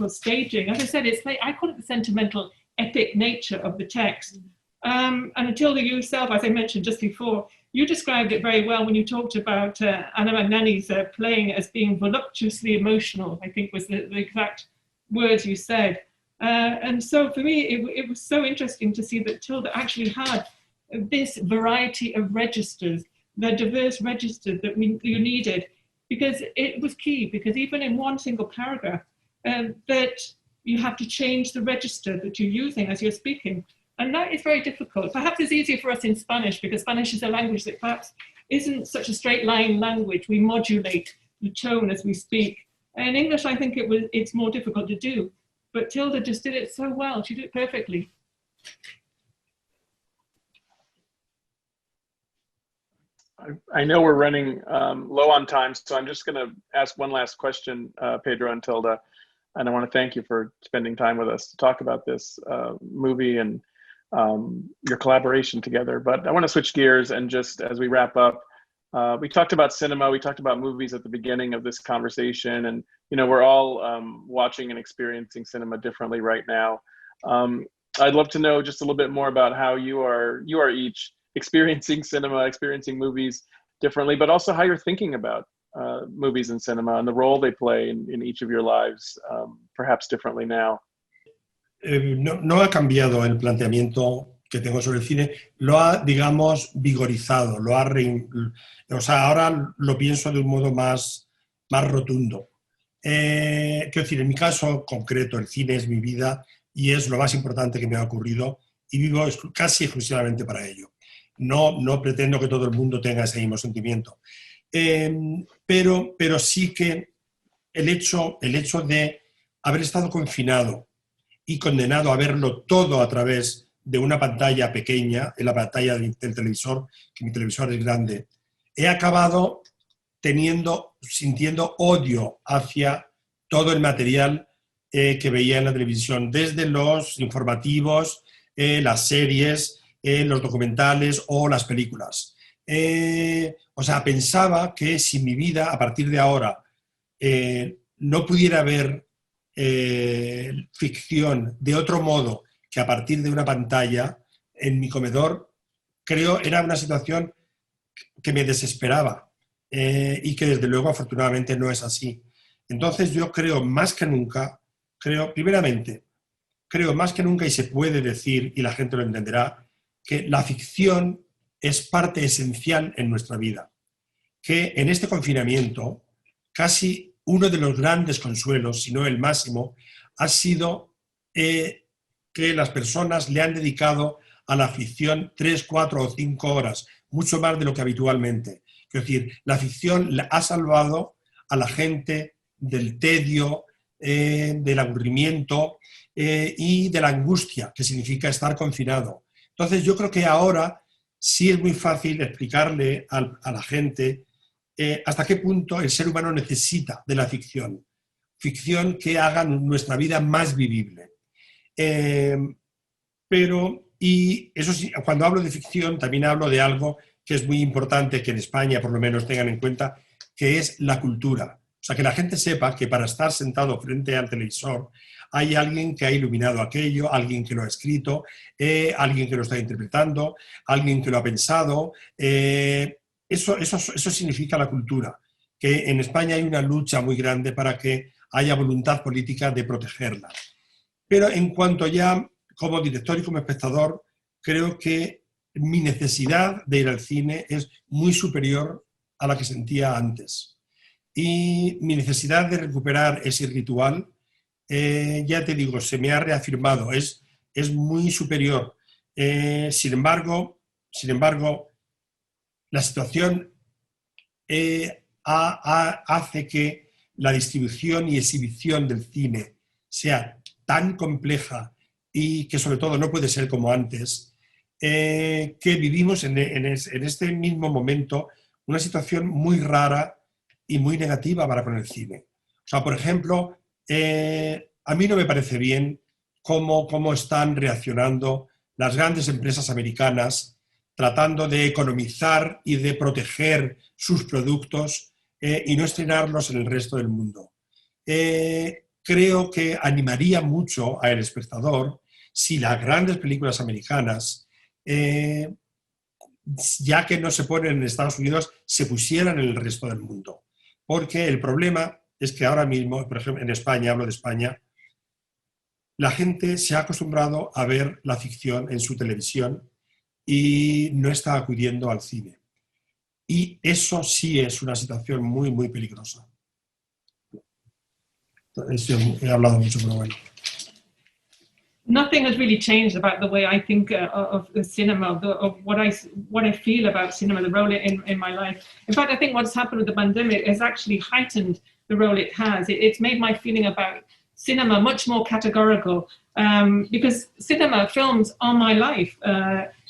staging. As I said, it's like, I call it the sentimental epic nature of the text. And Tilda yourself, as I mentioned just before, you described it very well when you talked about Anna Magnani's playing as being voluptuously emotional, I think was the exact words you said. And so for me, it was so interesting to see that Tilda actually had this variety of registers, the diverse registers that you needed, because it was key, because even in one single paragraph, that you have to change the register that you're using as you're speaking. And that is very difficult. Perhaps it's easier for us in Spanish, because Spanish is a language that perhaps isn't such a straight line language. We modulate the tone as we speak. In English, I think it's more difficult to do. But Tilda just did it so well. She did it perfectly. I know we're running low on time, so I'm just going to ask one last question, Pedro and Tilda. And I want to thank you for spending time with us to talk about this movie and your collaboration together. But I want to switch gears, and just as we wrap up, we talked about cinema, we talked about movies at the beginning of this conversation, and we're all watching and experiencing cinema differently right now. I'd love to know just a little bit more about how you are each experiencing cinema, experiencing movies differently, but also how you're thinking about movies and cinema and the role they play in each of your lives, perhaps differently now. No ha cambiado el planteamiento que tengo sobre el cine, lo ha, digamos, vigorizado, o sea, ahora lo pienso de un modo más rotundo. Quiero decir, en mi caso concreto, el cine es mi vida y es lo más importante que me ha ocurrido y vivo casi exclusivamente para ello. No pretendo que todo el mundo tenga ese mismo sentimiento. Pero sí que el hecho de haber estado confinado y condenado a verlo todo a través de una pantalla pequeña, en la pantalla del televisor, que mi televisor es grande, he acabado sintiendo odio hacia todo el material que veía en la televisión, desde los informativos, las series, los documentales o las películas. O sea, pensaba que si mi vida a partir de ahora no pudiera ver ficción de otro modo que a partir de una pantalla en mi comedor, creo era una situación que me desesperaba y que desde luego afortunadamente no es así. Entonces yo creo más que nunca, primeramente, creo más que nunca, y se puede decir, y la gente lo entenderá, que la ficción es parte esencial en nuestra vida. Que en este confinamiento, casi uno de los grandes consuelos, si no el máximo, ha sido que las personas le han dedicado a la ficción 3, 4 o 5 horas, mucho más de lo que habitualmente. Es decir, la ficción ha salvado a la gente del tedio, del aburrimiento y de la angustia que significa estar confinado. Entonces yo creo que ahora sí es muy fácil explicarle a la gente hasta qué punto el ser humano necesita de la ficción. ficción que haga nuestra vida más vivible. Y eso sí, cuando hablo de ficción también hablo de algo que es muy importante que en España por lo menos tengan en cuenta, que es la cultura. O sea, que la gente sepa que para estar sentado frente al televisor hay alguien que ha iluminado aquello, alguien que lo ha escrito, alguien que lo está interpretando, alguien que lo ha pensado. Eso significa la cultura, que en España hay una lucha muy grande para que haya voluntad política de protegerla. Pero en cuanto ya como director y como espectador, creo que mi necesidad de ir al cine es muy superior a la que sentía antes. Y mi necesidad de recuperar ese ritual, ya te digo, se me ha reafirmado, es muy superior. Sin embargo, la situación hace que la distribución y exhibición del cine sea tan compleja y que sobre todo no puede ser como antes, que vivimos en este mismo momento una situación muy rara y muy negativa para con el cine. O sea, por ejemplo, a mí no me parece bien cómo están reaccionando las grandes empresas americanas tratando de economizar y de proteger sus productos y no estrenarlos en el resto del mundo. Creo que animaría mucho al espectador si las grandes películas americanas, ya que no se ponen en Estados Unidos, se pusieran en el resto del mundo. Porque el problema es que ahora mismo, por ejemplo, en España, hablo de España, la gente se ha acostumbrado a ver la ficción en su televisión y no está acudiendo al cine. Y eso sí es una situación muy, muy peligrosa. He hablado mucho, pero bueno. Nothing has really changed about the way I think of the cinema, of what I feel about cinema, the role in my life. In fact, I think what's happened with the pandemic has actually heightened the role it has. It's made my feeling about cinema much more categorical, because films are my life.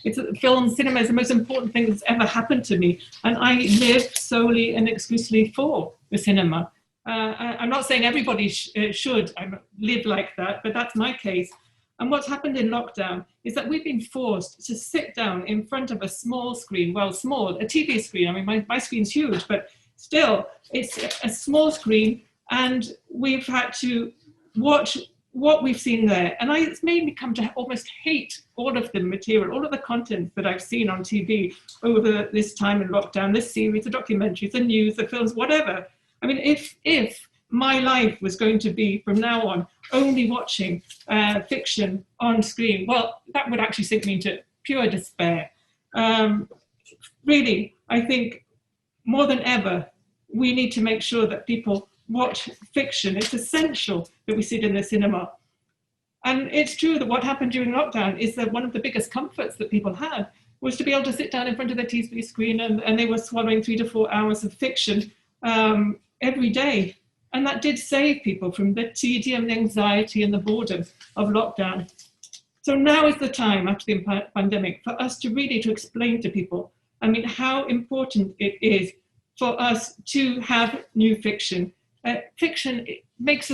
Cinema is the most important thing that's ever happened to me, and I live solely and exclusively for the cinema. I'm not saying everybody should live like that, but that's my case. And what's happened in lockdown is that we've been forced to sit down in front of a small screen, well, small, a TV screen. I mean, my screen's huge, but still, it's a small screen, and we've had to watch what we've seen there. And it's made me come to almost hate all of the material, all of the content that I've seen on TV over this time in lockdown, this series, the documentaries, the news, the films, whatever. I mean, if my life was going to be, from now on, only watching fiction on screen, well, that would actually sink me into pure despair. Really, I think more than ever, we need to make sure that people watch fiction. It's essential that we see it in the cinema. And it's true that what happened during lockdown is that one of the biggest comforts that people had was to be able to sit down in front of their TV screen, and they were swallowing 3 to 4 hours of fiction every day. And that did save people from the tedium, the anxiety, and the boredom of lockdown. So now is the time, after the pandemic, for us to really explain to people, I mean, how important it is for us to have new fiction. Fiction, it makes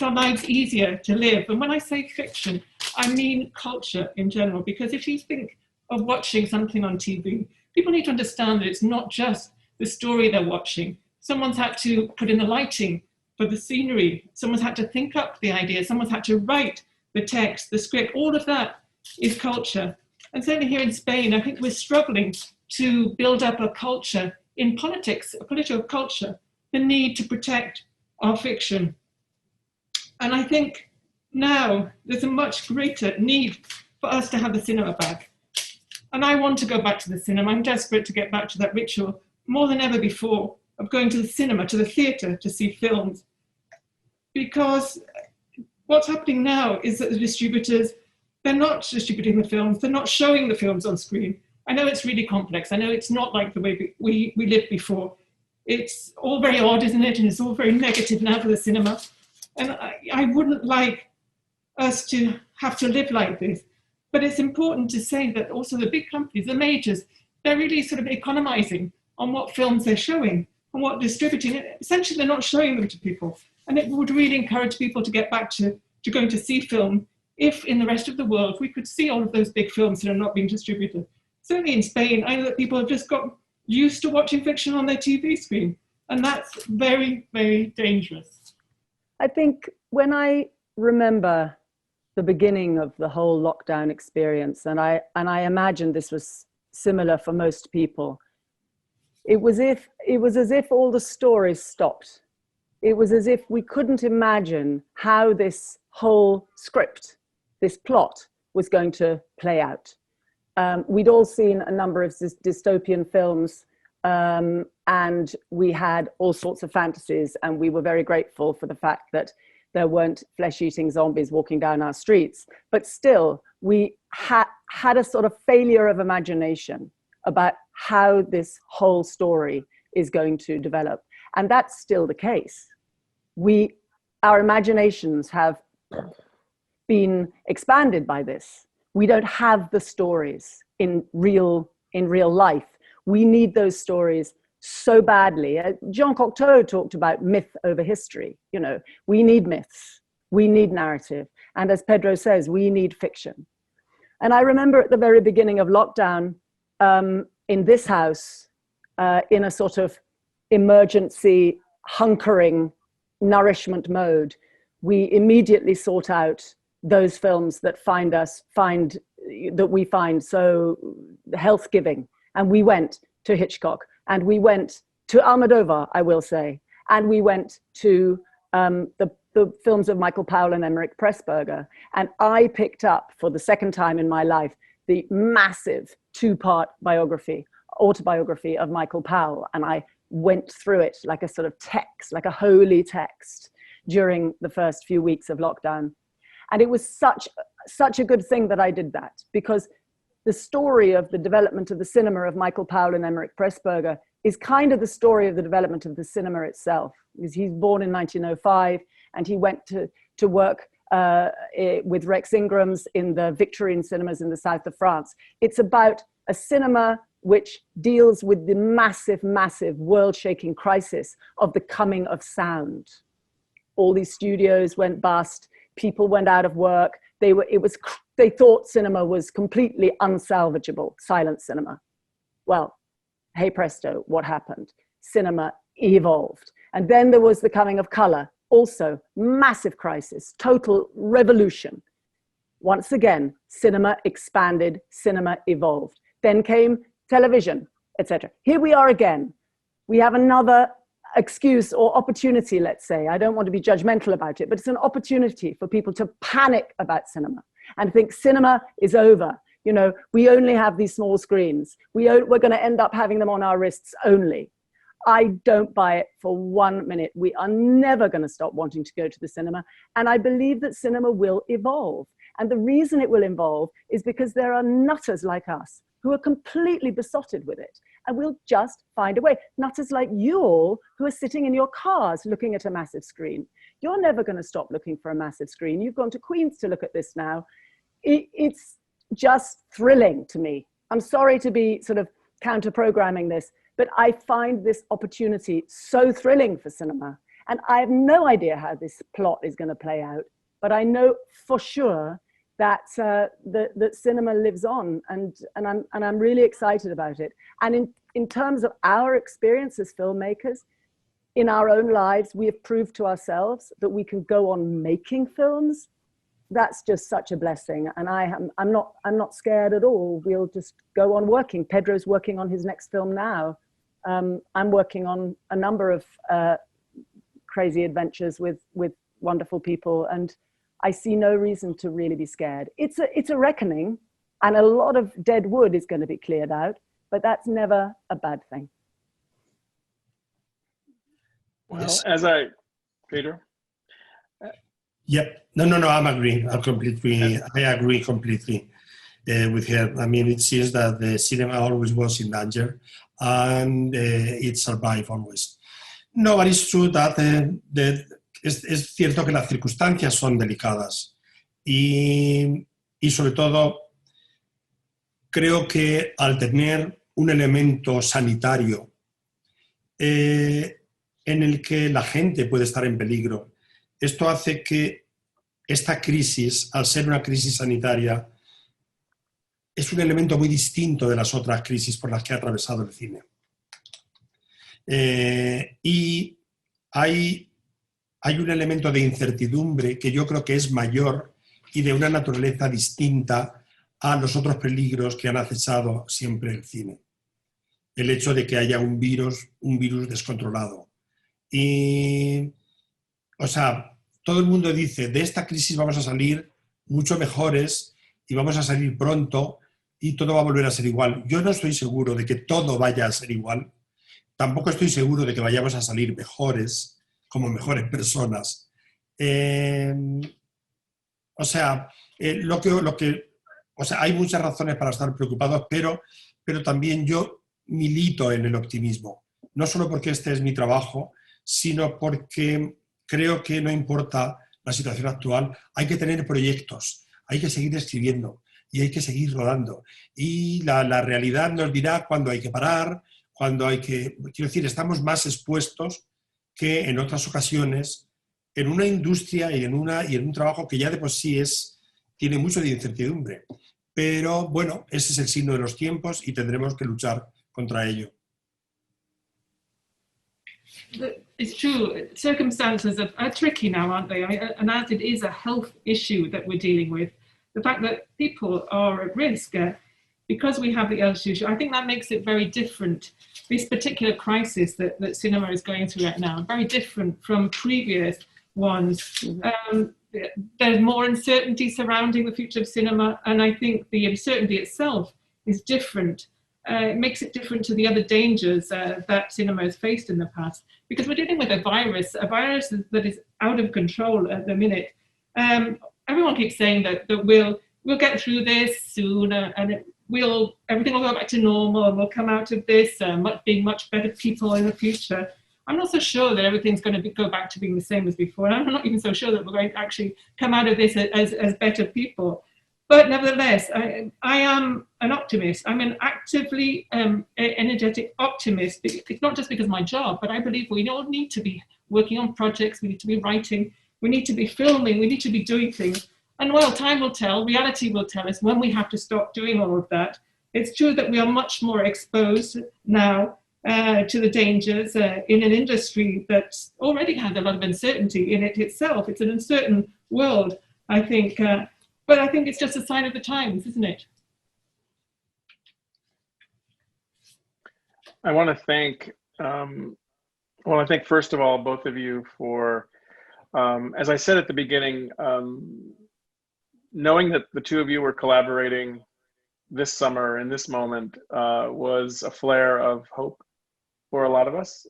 our lives easier to live. And when I say fiction, I mean culture in general, because if you think of watching something on TV, people need to understand that it's not just the story they're watching. Someone's had to put in the lighting for the scenery. Someone's had to think up the idea. Someone's had to write the text, the script. All of that is culture. And certainly here in Spain, I think we're struggling to build up a culture in politics, a political culture, the need to protect our fiction. And I think now there's a much greater need for us to have the cinema back. And I want to go back to the cinema. I'm desperate to get back to that ritual more than ever before, of going to the cinema, to the theatre, to see films. Because what's happening now is that the distributors, they're not distributing the films, they're not showing the films on screen. I know it's really complex. I know it's not like the way we lived before. It's all very odd, isn't it? And it's all very negative now for the cinema. And I wouldn't like us to have to live like this. But it's important to say that also the big companies, the majors, they're really sort of economizing on what films they're showing and what distributing. Essentially, they're not showing them to people. And it would really encourage people to get back to going to see film if in the rest of the world we could see all of those big films that are not being distributed. Certainly in Spain, I know that people have just got used to watching fiction on their TV screen, and that's very, very dangerous. I think when I remember the beginning of the whole lockdown experience, and I imagine this was similar for most people, it was as if all the stories stopped. It was as if we couldn't imagine how this whole script, this plot, was going to play out. We'd all seen a number of dystopian films, and we had all sorts of fantasies, and we were very grateful for the fact that there weren't flesh-eating zombies walking down our streets. But still, we had a sort of failure of imagination about how this whole story is going to develop. And that's still the case. Our imaginations have been expanded by this. We don't have the stories in real life. We need those stories so badly. Jean Cocteau talked about myth over history. You know, we need myths, we need narrative. And as Pedro says, we need fiction. And I remember at the very beginning of lockdown, in this house, in a sort of emergency hunkering nourishment mode, we immediately sought out those films that we find so health-giving. And we went to Hitchcock, and we went to Almodóvar, I will say, and we went to the films of Michael Powell and Emmerich Pressburger. And I picked up, for the second time in my life, the massive two-part autobiography of Michael Powell. And I went through it like a sort of text, like a holy text, during the first few weeks of lockdown. And it was such a good thing that I did that, because the story of the development of the cinema of Michael Powell and Emmerich Pressburger is kind of the story of the development of the cinema itself. Because he's born in 1905, and he went to work with Rex Ingram's in the Victorine cinemas in the south of France. It's about a cinema which deals with the massive, massive world-shaking crisis of the coming of sound. All these studios went bust, people went out of work, they thought cinema was completely unsalvageable, silent cinema. Well, hey presto, what happened? Cinema evolved. And then there was the coming of color, also massive crisis, total revolution. Once again, cinema expanded, cinema evolved. Then came television, etc. Here we are again. We have another excuse or opportunity, let's say. I don't want to be judgmental about it, but it's an opportunity for people to panic about cinema and think cinema is over. You know, we only have these small screens. We're going to end up having them on our wrists only. I don't buy it for 1 minute. We are never going to stop wanting to go to the cinema. And I believe that cinema will evolve. And the reason it will evolve is because there are nutters like us who are completely besotted with it. And we'll just find a way. Nutters like you all who are sitting in your cars looking at a massive screen. You're never going to stop looking for a massive screen. You've gone to Queen's to look at this now. It's just thrilling to me. I'm sorry to be sort of counter-programming this, but I find this opportunity so thrilling for cinema. And I have no idea how this plot is going to play out, but I know for sure that that cinema lives on, and I'm really excited about it. And in terms of our experience as filmmakers, in our own lives, we have proved to ourselves that we can go on making films. That's just such a blessing, and I'm not scared at all. We'll just go on working. Pedro's working on his next film now. I'm working on a number of crazy adventures with wonderful people, and I see no reason to really be scared. It's a reckoning, and a lot of dead wood is going to be cleared out, but that's never a bad thing. Well, Pedro? Yep. No, I'm agreeing. I agree completely with her. I mean, it seems that the cinema always was in danger, and it survived always. No, but it's true that es cierto que las circunstancias son delicadas y sobre todo creo que al tener un elemento sanitario en el que la gente puede estar en peligro esto hace que esta crisis, al ser una crisis sanitaria, es un elemento muy distinto de las otras crisis por las que ha atravesado el cine. Y hay un elemento de incertidumbre que yo creo que es mayor y de una naturaleza distinta a los otros peligros que han acechado siempre el cine. El hecho de que haya un virus descontrolado. Y, o sea, todo el mundo dice, de esta crisis vamos a salir mucho mejores y vamos a salir pronto y todo va a volver a ser igual. Yo no estoy seguro de que todo vaya a ser igual. Tampoco estoy seguro de que vayamos a salir mejores, como mejores personas. O sea, hay muchas razones para estar preocupados, pero también yo milito en el optimismo. No solo porque este es mi trabajo, sino porque creo que no importa la situación actual, hay que tener proyectos, hay que seguir escribiendo y hay que seguir rodando. Y la realidad nos dirá cuándo hay que parar, cuándo hay que... Quiero decir, estamos más expuestos que en otras ocasiones en una industria y en un trabajo que ya de por sí tiene mucho de incertidumbre. Pero bueno, ese es el signo de los tiempos y tendremos que luchar contra ello. It's true. Circumstances are tricky now, aren't they? I mean, and as it is a health issue that we're dealing with, the fact that people are at risk because we have the health issue, I think that makes it very different. This particular crisis that cinema is going through right now, very different from previous ones. Mm-hmm. There's more uncertainty surrounding the future of cinema, and I think the uncertainty itself is different. It makes it different to the other dangers that cinema has faced in the past, because we're dealing with a virus that is out of control at the minute. Everyone keeps saying that we'll get through this soon, and everything will go back to normal, and we'll come out of this being much better people in the future. I'm not so sure that everything's going to go back to being the same as before. And I'm not even so sure that we're going to actually come out of this as better people. But nevertheless, I am an optimist. I'm an actively energetic optimist. It's not just because of my job, but I believe we all need to be working on projects. We need to be writing. We need to be filming. We need to be doing things. And well, time will tell. Reality will tell us when we have to stop doing all of that. It's true that we are much more exposed now to the dangers in an industry that already has a lot of uncertainty in it itself. It's an uncertain world, I think. But I think it's just a sign of the times, isn't it? I want to thank first of all both of you for, as I said at the beginning, knowing that the two of you were collaborating this summer in this moment was a flare of hope for a lot of us.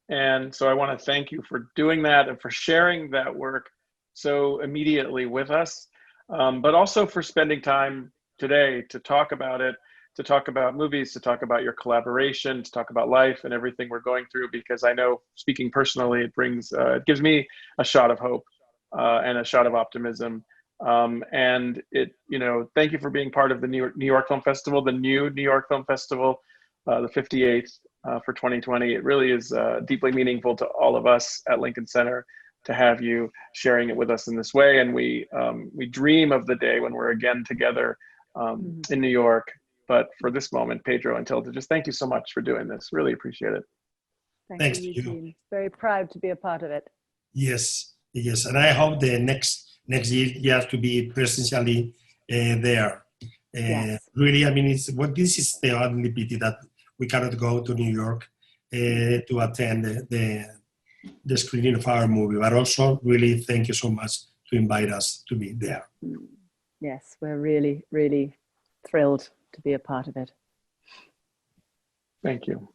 And so I want to thank you for doing that and for sharing that work so immediately with us. But also for spending time today to talk about it, to talk about movies, to talk about your collaboration, to talk about life and everything we're going through, because I know, speaking personally, it gives me a shot of hope and a shot of optimism. And thank you for being part of the New York Film Festival, the new New York Film Festival, the 58th for 2020. It really is deeply meaningful to all of us at Lincoln Center to have you sharing it with us in this way. And we dream of the day when we're again together in New York. But for this moment, Pedro and Tilda, just thank you so much for doing this. Really appreciate it. Thanks you, Eugene. Very proud to be a part of it. Yes. And I hope the next year you have to be presentially there. Yes. Really, I mean, this is the only pity that we cannot go to New York to attend the screening of our movie, but also really thank you so much to invite us to be there. Yes, we're really, really thrilled to be a part of it. Thank you.